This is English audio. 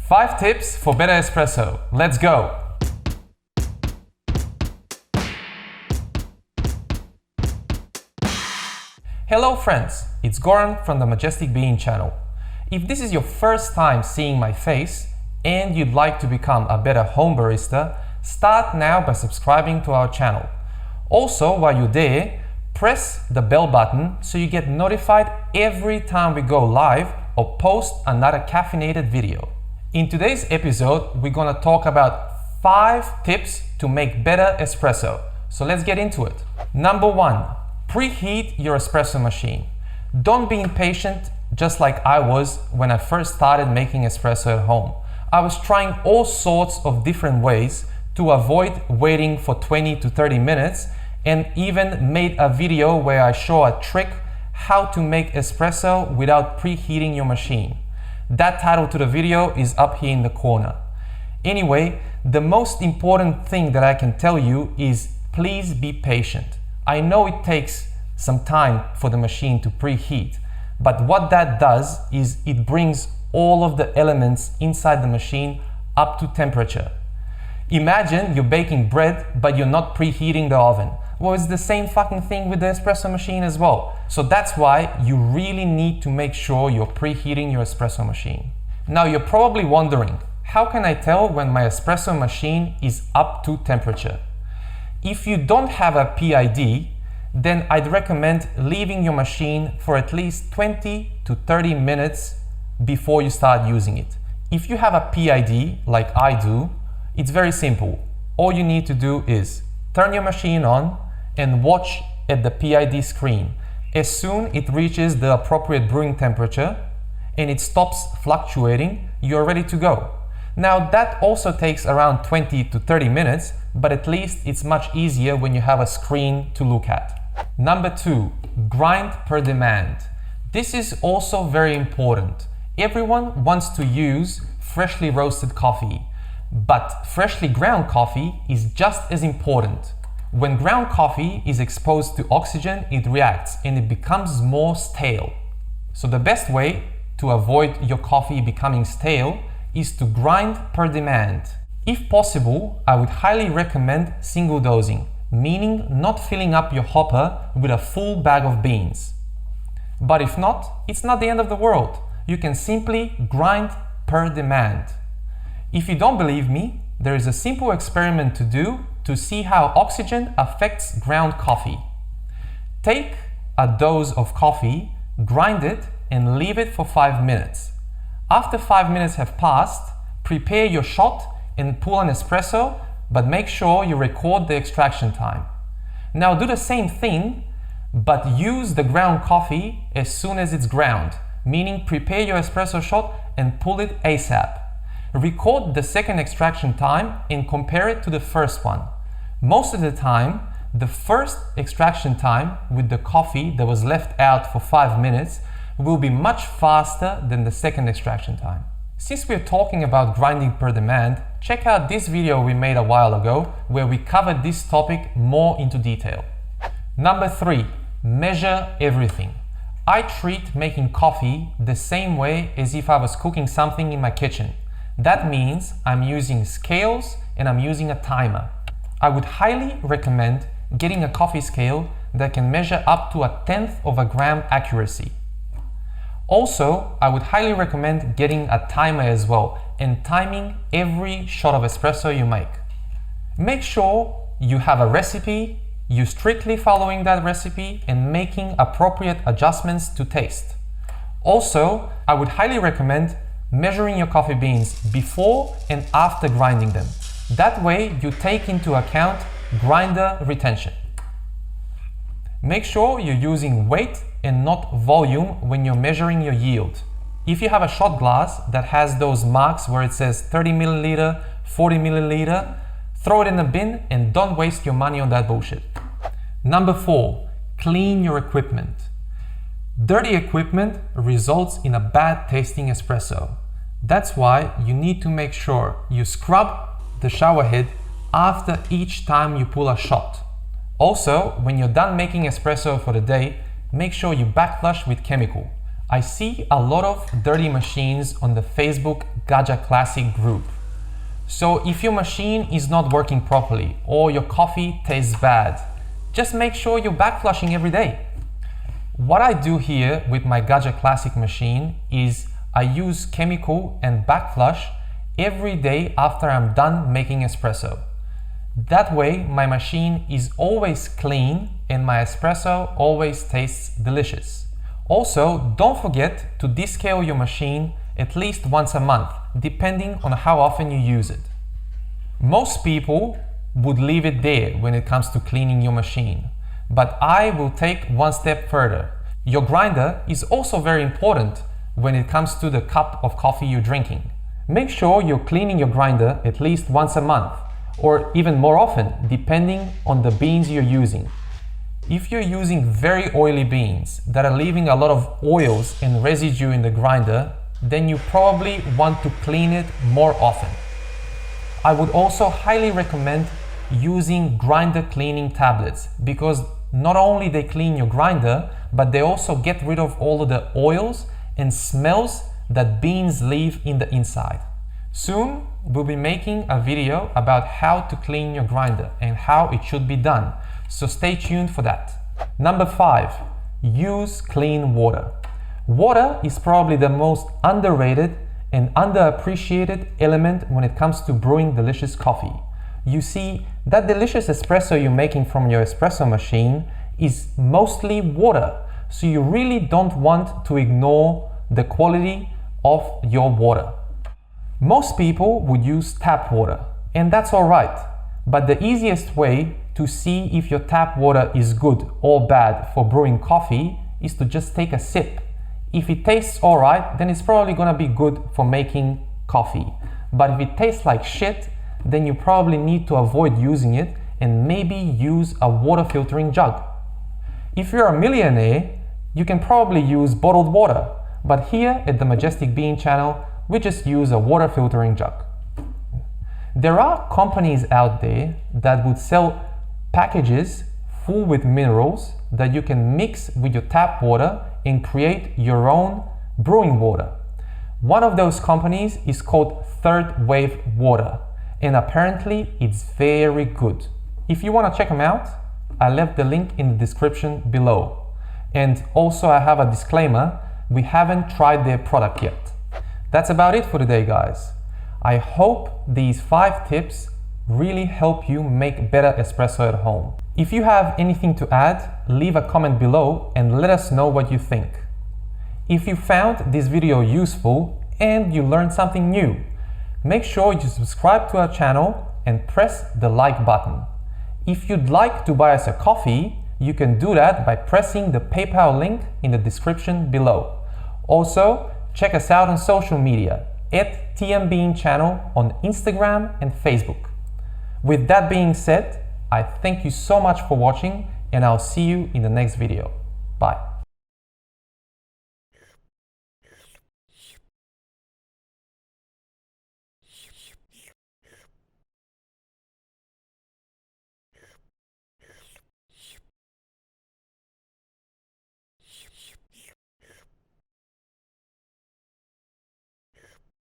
5 tips for better espresso. Let's go! Hello friends, it's Goran from the TMBean channel. If this is your first time seeing my face and you'd like to become a better home barista, start now by subscribing to our channel. Also, while you're there, press the bell button so you get notified every time we go live or post another caffeinated video. In today's episode, we're gonna talk about 5 tips to make better espresso. So let's get into it. Number 1, preheat your espresso machine. Don't be impatient just like I was when I first started making espresso at home. I was trying all sorts of different ways to avoid waiting for 20 to 30 minutes and even made a video where I show a trick how to make espresso without preheating your machine. That title to the video is up here in the corner. Anyway, the most important thing that I can tell you is please be patient. I know it takes some time for the machine to preheat, but what that does is it brings all of the elements inside the machine up to temperature. Imagine you're baking bread, but you're not preheating the oven. Well, it's the same fucking thing with the espresso machine as well. So that's why you really need to make sure you're preheating your espresso machine. Now you're probably wondering, how can I tell when my espresso machine is up to temperature? If you don't have a PID, then I'd recommend leaving your machine for at least 20 to 30 minutes before you start using it. If you have a PID, like I do, it's very simple. All you need to do is turn your machine on and watch at the PID screen. As soon it reaches the appropriate brewing temperature and it stops fluctuating, you're ready to go. Now that also takes around 20 to 30 minutes, but at least it's much easier when you have a screen to look at. Number 2, grind per demand. This is also very important. Everyone wants to use freshly roasted coffee, but freshly ground coffee is just as important. When ground coffee is exposed to oxygen, it reacts and it becomes more stale. So the best way to avoid your coffee becoming stale is to grind per demand. If possible, I would highly recommend single dosing, meaning not filling up your hopper with a full bag of beans. But if not, it's not the end of the world. You can simply grind per demand. If you don't believe me, there is a simple experiment to do to see how oxygen affects ground coffee. Take a dose of coffee, grind it, and leave it for 5 minutes. After 5 minutes have passed, prepare your shot and pull an espresso, but make sure you record the extraction time. Now do the same thing, but use the ground coffee as soon as it's ground, meaning prepare your espresso shot and pull it ASAP. Record the second extraction time and compare it to the first one. Most of the time, the first extraction time with the coffee that was left out for 5 minutes will be much faster than the second extraction time. Since we're talking about grinding per demand, check out this video we made a while ago where we covered this topic more into detail. Number 3, measure everything. I treat making coffee the same way as if I was cooking something in my kitchen. That means I'm using scales and I'm using a timer. I would highly recommend getting a coffee scale that can measure up to 1/10 of a gram accuracy. Also, I would highly recommend getting a timer as well and timing every shot of espresso you make. Make sure you have a recipe, you strictly following that recipe and making appropriate adjustments to taste. Also, I would highly recommend measuring your coffee beans before and after grinding them. That way you take into account grinder retention. Make sure you're using weight and not volume when you're measuring your yield. If you have a shot glass that has those marks where it says 30 milliliter, 40 milliliter, throw it in the bin and don't waste your money on that bullshit. Number 4, clean your equipment. Dirty equipment results in a bad tasting espresso. That's why you need to make sure you scrub the shower head after each time you pull a shot. Also, when you're done making espresso for the day, make sure you backflush with chemical. I see a lot of dirty machines on the Facebook Gaggia Classic group. So if your machine is not working properly or your coffee tastes bad, just make sure you're backflushing every day. What I do here with my Gaggia Classic machine is I use chemical and backflush every day after I'm done making espresso. That way my machine is always clean and my espresso always tastes delicious. Also, don't forget to descale your machine at least once a month, depending on how often you use it. Most people would leave it there when it comes to cleaning your machine, but I will take one step further. Your grinder is also very important when it comes to the cup of coffee you're drinking. Make sure you're cleaning your grinder at least once a month, or even more often, depending on the beans you're using. If you're using very oily beans that are leaving a lot of oils and residue in the grinder, then you probably want to clean it more often. I would also highly recommend using grinder cleaning tablets because not only they clean your grinder, but they also get rid of all of the oils and smells that beans leave in the inside. Soon we'll be making a video about how to clean your grinder and how it should be done, so stay tuned for that. Number 5, use clean water. Water is probably the most underrated and underappreciated element when it comes to brewing delicious coffee. You see, that delicious espresso you're making from your espresso machine is mostly water, so you really don't want to ignore the quality of your water. Most people would use tap water, and that's alright, but the easiest way to see if your tap water is good or bad for brewing coffee is to just take a sip. If it tastes alright, then it's probably gonna be good for making coffee. But if it tastes like shit, then you probably need to avoid using it and maybe use a water filtering jug. If you're a millionaire, you can probably use bottled water, but here at the Majestic Bean channel, we just use a water filtering jug. There are companies out there that would sell packages full with minerals that you can mix with your tap water and create your own brewing water. One of those companies is called Third Wave Water, and apparently it's very good. If you want to check them out, I left the link in the description below. And also I have a disclaimer, we haven't tried their product yet. That's about it for today, guys. I hope these 5 tips really help you make better espresso at home. If you have anything to add, leave a comment below and let us know what you think. If you found this video useful and you learned something new, make sure you subscribe to our channel and press the like button. If you'd like to buy us a coffee, you can do that by pressing the PayPal link in the description below. Also, check us out on social media at TMBean channel on Instagram and Facebook. With that being said, I thank you so much for watching and I'll see you in the next video. Bye.